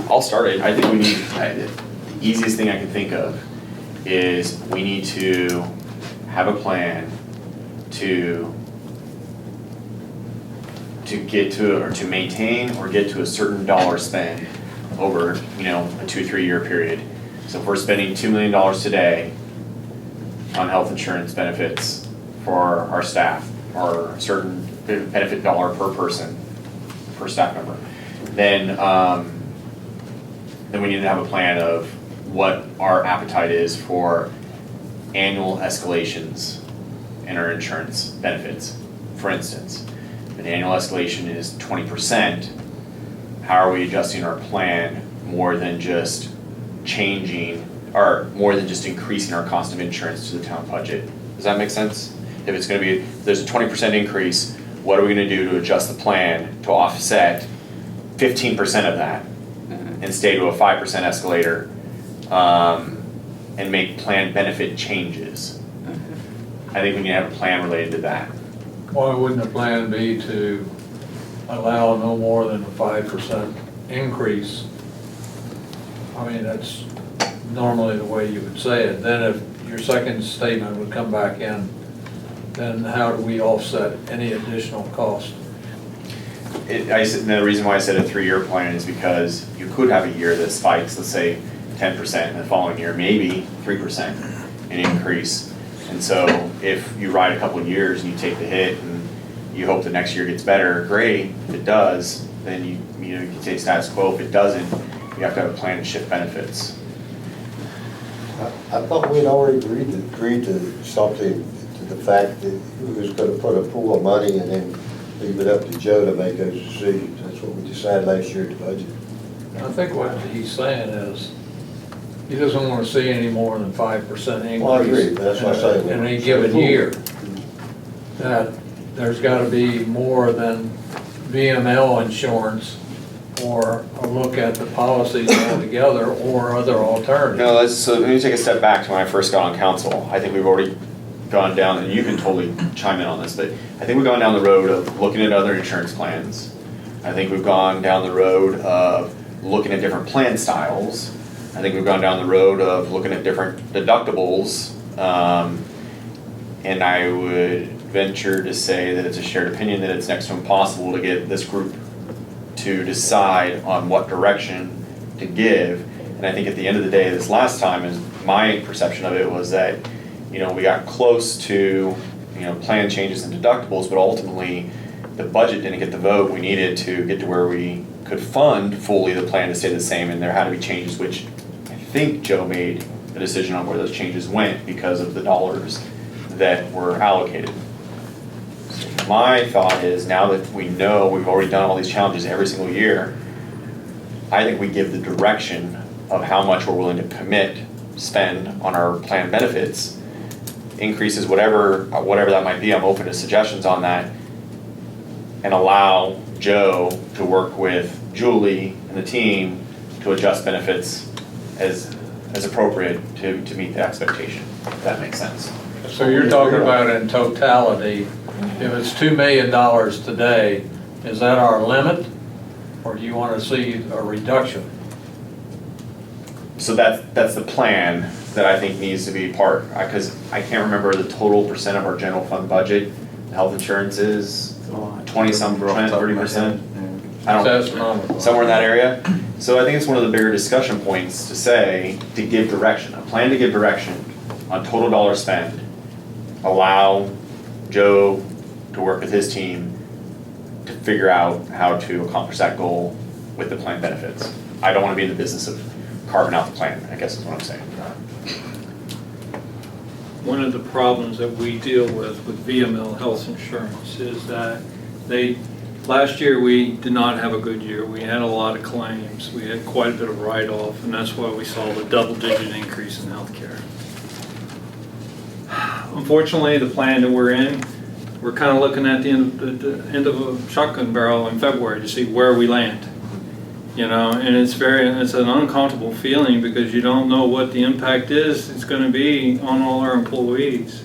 I'll start it. I think we need, the easiest thing I can think of is we need to have a plan to get to, or to maintain or get to a certain dollar spend over, a 2-3 year period. So if we're spending $2 million today on health insurance benefits for our staff, or a certain benefit dollar per person, per staff member, then we need to have a plan of what our appetite is for annual escalations in our insurance benefits. For instance, if an annual escalation is 20%, how are we adjusting our plan more than just changing, or more than just increasing our cost of insurance to the town budget? Does that make sense? If it's going to be, if there's a 20% increase, what are we going to do to adjust the plan to offset 15% of that and stay to a 5% escalator and make plan benefit changes? I think we need to have a plan related to that. Why wouldn't the plan be to allow no more than a 5% increase? I mean, that's normally the way you would say it. Then if your second statement would come back in, then how do we offset any additional cost? The reason why I said a 3-year plan is because you could have a year that spikes, let's say 10%, and the following year maybe 3% an increase. And so if you ride a couple of years and you take the hit and you hope the next year gets better, great. If it does, then you can say status quo. If it doesn't, you have to have a plan to shift benefits. I thought we'd already agreed to something, to the fact that we was going to put a pool of money and then leave it up to Joe to make those decisions. That's what we decided last year at the budget. I think what he's saying is he doesn't want to see any more than 5% increase. Well, I agree, that's what I say. In any given year. That there's got to be more than VML insurance, or a look at the policies altogether, or other alternatives. No, so let me take a step back to when I first got on council. I think we've already gone down, and you can totally chime in on this, but I think we've gone down the road of looking at other insurance plans. I think we've gone down the road of looking at different plan styles. I think we've gone down the road of looking at different deductibles. And I would venture to say that it's a shared opinion that it's next to impossible to get this group to decide on what direction to give. And I think at the end of the day, this last time, is my perception of it was that, we got close to, plan changes and deductibles, but ultimately the budget didn't get the vote we needed to get to where we could fund fully the plan to stay the same, and there had to be changes, which I think Joe made a decision on where those changes went because of the dollars that were allocated. So my thought is, now that we know we've already done all these challenges every single year, I think we give the direction of how much we're willing to spend on our plan benefits, increases, whatever that might be. I'm open to suggestions on that, and allow Joe to work with Julie and the team to adjust benefits as appropriate to meet the expectation, if that makes sense. So you're talking about in totality, if it's $2 million today, is that our limit, or do you want to see a reduction? So that's the plan that I think needs to be part, because I can't remember the total percent of our general fund budget. Health insurance is 20-some percent, 30%. I don't, somewhere in that area. So I think it's one of the bigger discussion points to say, to give direction, a plan to give direction on total dollar spend, allow Joe to work with his team to figure out how to accomplish that goal with the plan benefits. I don't want to be in the business of carving out the plan, I guess is what I'm saying. One of the problems that we deal with VML health insurance is that last year we did not have a good year. We had a lot of claims. We had quite a bit of write-off, and that's why we saw the double-digit increase in healthcare. Unfortunately, the plan that we're in, we're kind of looking at the end of a shotgun barrel in February to see where we land. And it's an uncomfortable feeling, because you don't know what the impact it's going to be on all our employees.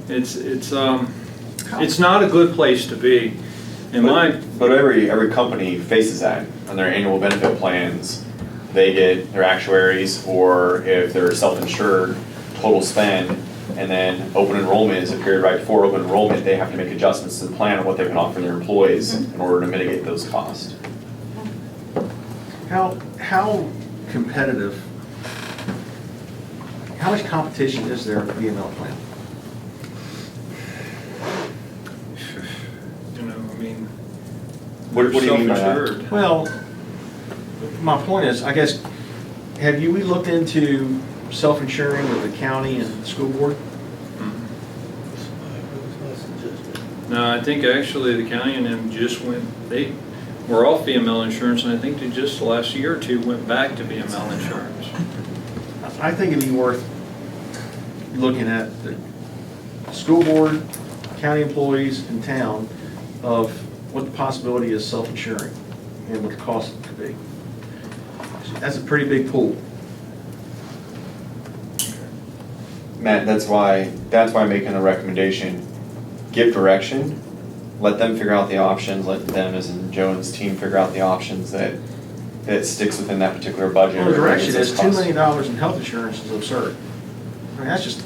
It's not a good place to be. In my, But every company faces that on their annual benefit plans. They get their actuaries, or if they're self-insured, total spend, and then open enrollment is a period right before open enrollment, they have to make adjustments to the plan of what they can offer their employees in order to mitigate those costs. How competitive, how much competition is there in the VML plan? you know, I mean, What do you mean by that? self-insured. Well, my point is, I guess, we looked into self-insuring with the county and the school board? No, I think actually the county and them just went, they were off VML insurance, and I think they just the last year or two went back to VML insurance. I think it'd be worth looking at the school board, county employees in town of what the possibility is self-insuring and what the cost could be. That's a pretty big pool. Matt, that's why I'm making the recommendation, give direction, let them figure out the options, let them, as in Joe and his team, figure out the options that sticks within that particular budget. Well, the direction or is its $2 cost. million in health insurance is absurd. I mean, that's just,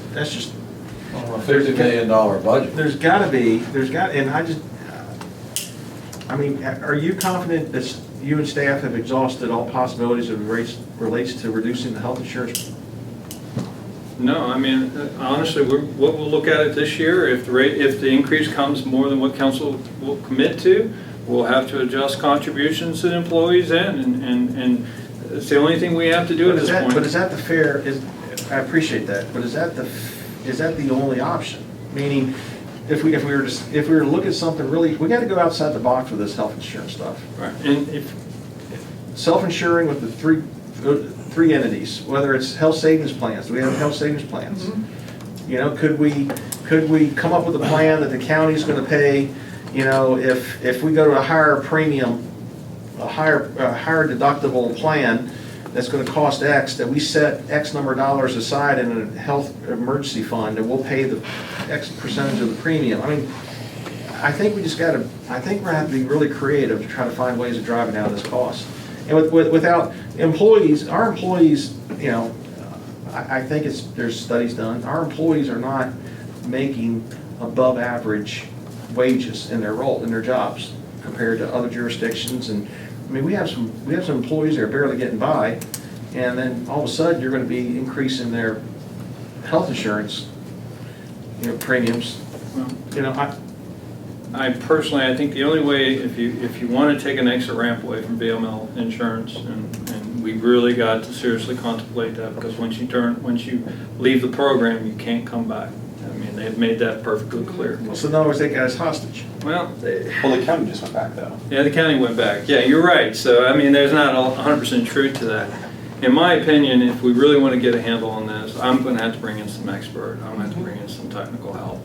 On a $50 million budget. I mean, are you confident that you and staff have exhausted all possibilities as it relates to reducing the health insurance? No, I mean, honestly, we'll look at it this year. If the increase comes more than what council will commit to, we'll have to adjust contributions that employees in, and it's the only thing we have to do at this point. But is that I appreciate that, but is that the only option? Meaning, if we were to look at something really, we gotta go outside the box with this health insurance stuff. Right, and if, Self-insuring with the three entities, whether it's health savings plans, do we have health savings plans? You know, could we come up with a plan that the county's gonna pay, you know, if we go to a higher premium, a higher deductible plan that's gonna cost X, that we set X number of dollars aside in a health emergency fund, and we'll pay the X percentage of the premium. I mean, I think we're gonna have to be really creative to try to find ways of driving down this cost. And without employees, our employees, you know, I think there's studies done, our employees are not making above average wages in their jobs compared to other jurisdictions. And I mean, we have some employees that are barely getting by, and then all of a sudden you're going to be increasing their health insurance, you know, premiums. You know, I personally, I think the only way, if you want to take an exit ramp away from VML insurance, and we really got to seriously contemplate that, because once you leave the program, you can't come back. I mean, they've made that perfectly clear. so in other words, they got us hostage. Well, Well, the county just went back though. yeah, the county went back. Yeah, you're right. So, I mean, there's not 100% truth to that. In my opinion, if we really want to get a handle on this, I'm going to have to bring in some expert. I'm going to have to bring in some technical help.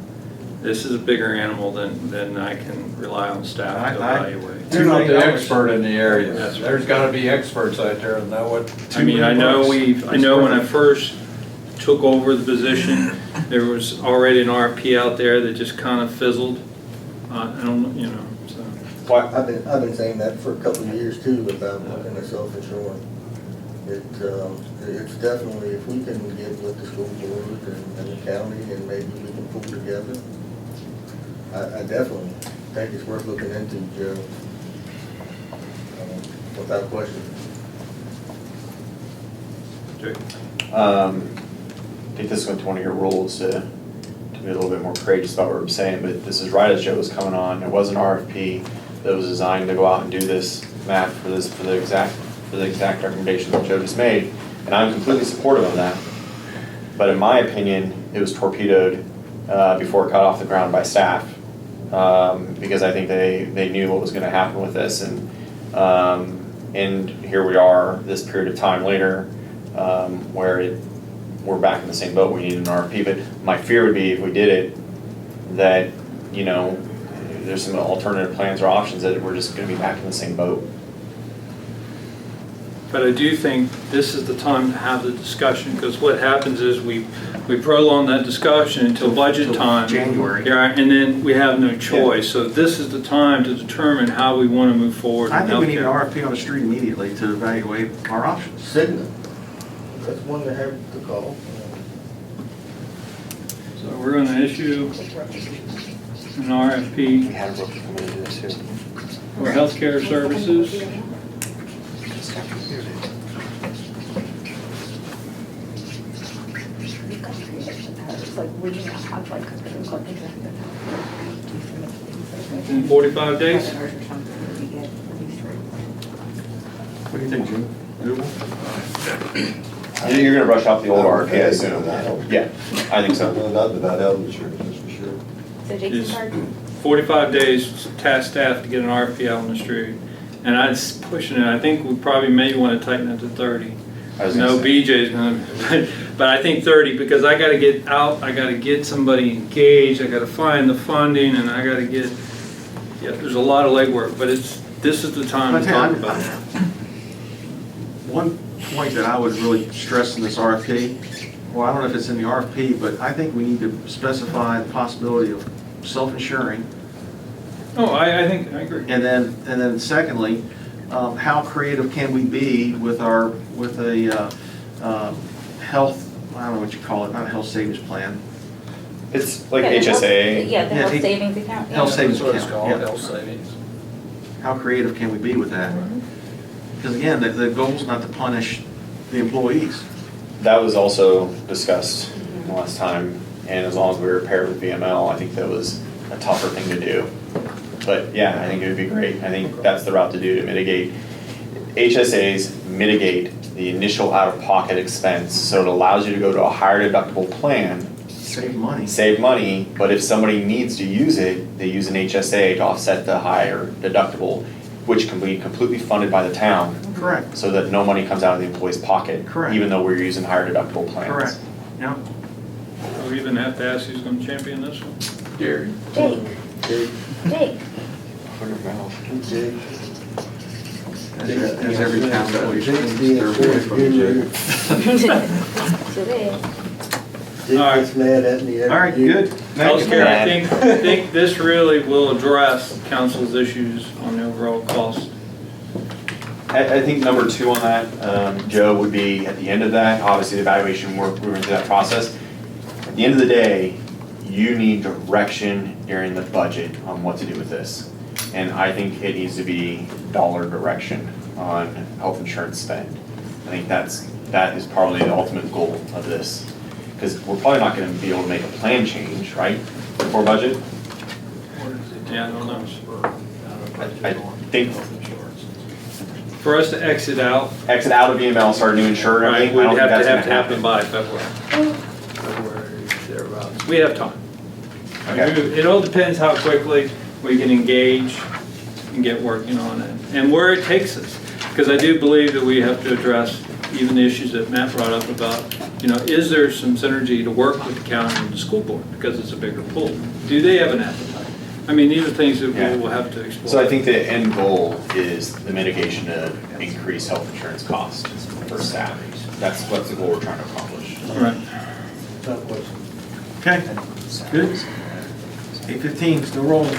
This is a bigger animal than I can rely on staff to evaluate. You're not the expert in the area. That's right. There's gotta be experts out there that know what. I mean, I know when I first took over the position, there was already an RFP out there that just kind of fizzled. I don't, you know, so. Why, I've been saying that for a couple of years too, about looking at self-insuring. It's definitely, if we can get with the school board and the county, and maybe we can pull together, I definitely think it's worth looking into, Joe, without question. I think this went to one of your rules to be a little bit more courageous about what I'm saying, but this is right as Joe was coming on. It was an RFP that was designed to go out and do this map for the exact recommendation that Joe just made, and I'm completely supportive of that. But in my opinion, it was torpedoed before it got off the ground by staff, because I think they knew what was going to happen with this, and here we are this period of time later, where we're back in the same boat. We need an RFP, but my fear would be if we did it, that, you know, there's some alternative plans or options that we're just going to be back in the same boat. But I do think this is the time to have the discussion, because what happens is we prolong that discussion until budget Till time. January. Yeah, and then we have no choice. So this is the time to determine how we want to move forward in I think we need an healthcare. RFP on the street immediately to evaluate our options. Cigna, that's one to have to call. So we're going to issue an We RFP had a broker come in and do this too. for healthcare services. It's like, we didn't have like, it's like interactive. In 45 days? What do you think, Jim? Doable? You're gonna brush off the old RFP, I Okay, assume. so- Yeah, I think I so. know nothing about health insurance, that's for sure. So Is Jason's hard. 45 days, task staff to get an RFP out on the street. And I was pushing it, I think we probably maybe want to tighten it to 30. I was gonna No, say. BJ's gonna, but I think 30, because I gotta get out, I gotta get somebody engaged, I gotta find the funding, and I gotta get, yeah, there's a lot of legwork, but this is the time to talk about it. One point that I would really stress in this RFP, well, I don't know if it's in the RFP, but I think we need to specify the possibility of self-insuring. Oh, I think, I agree. And then secondly, how creative can we be with a health, I don't know what you call it, not a health savings plan, It's like Yeah, the health- HSA. Yeah, the Yeah, health he- savings account. yeah. health savings That's what it's account, called, yeah. health savings. How creative can we be with that? Because again, the goal's not to punish the employees. That was also discussed last time, and as long as we were paired with VML, I think that was a tougher thing to do. But yeah, I think it would be great. I think that's the route to do to mitigate. HSAs mitigate the initial out-of-pocket expense, so it allows you to go to a higher deductible plan, Save money. save money, but if somebody needs to use it, they use an HSA to offset the higher deductible, which can be completely funded by the town, Correct, so that no money comes out of the employee's pocket. Correct. Even though we're using higher deductible plans. correct. Yeah. We even have to ask who's gonna champion this one. Gary. Jake, Jake, Jake. Jake. As every town employee Jake's should being their fair voice from the guru. jail. Today. Jake All right. gets mad at me every year. All right, good. Healthcare, I think this really will address council's issues on the overall cost. I think number 2 on that, Joe, would be at the end of that, obviously the evaluation work, we went through that process. At the end of the day, you need direction during the budget on what to do with this. And I think it needs to be dollar direction on health insurance spend. I think that is probably the ultimate goal of this. Because we're probably not gonna be able to make a plan change, right, for budget? Yeah, I don't know. I think For us to exit out, exit out of VML, start a new insurer, I right, think, I we'd don't think have that's to gonna happen by February. February, thereabouts. We have time. Okay. It all depends how quickly we can engage and get working on it, and where it takes us. Because I do believe that we have to address even the issues that Matt brought up about, is there some synergy to work with the county and the school board, because it's a bigger pool? Do they have an appetite? I mean, these are things that Yeah. we will have to explore. So I think the end goal is the mitigation of increased health insurance costs for staff. That's the goal we're trying to accomplish. Right. Okay, good. 8:15, still rolling.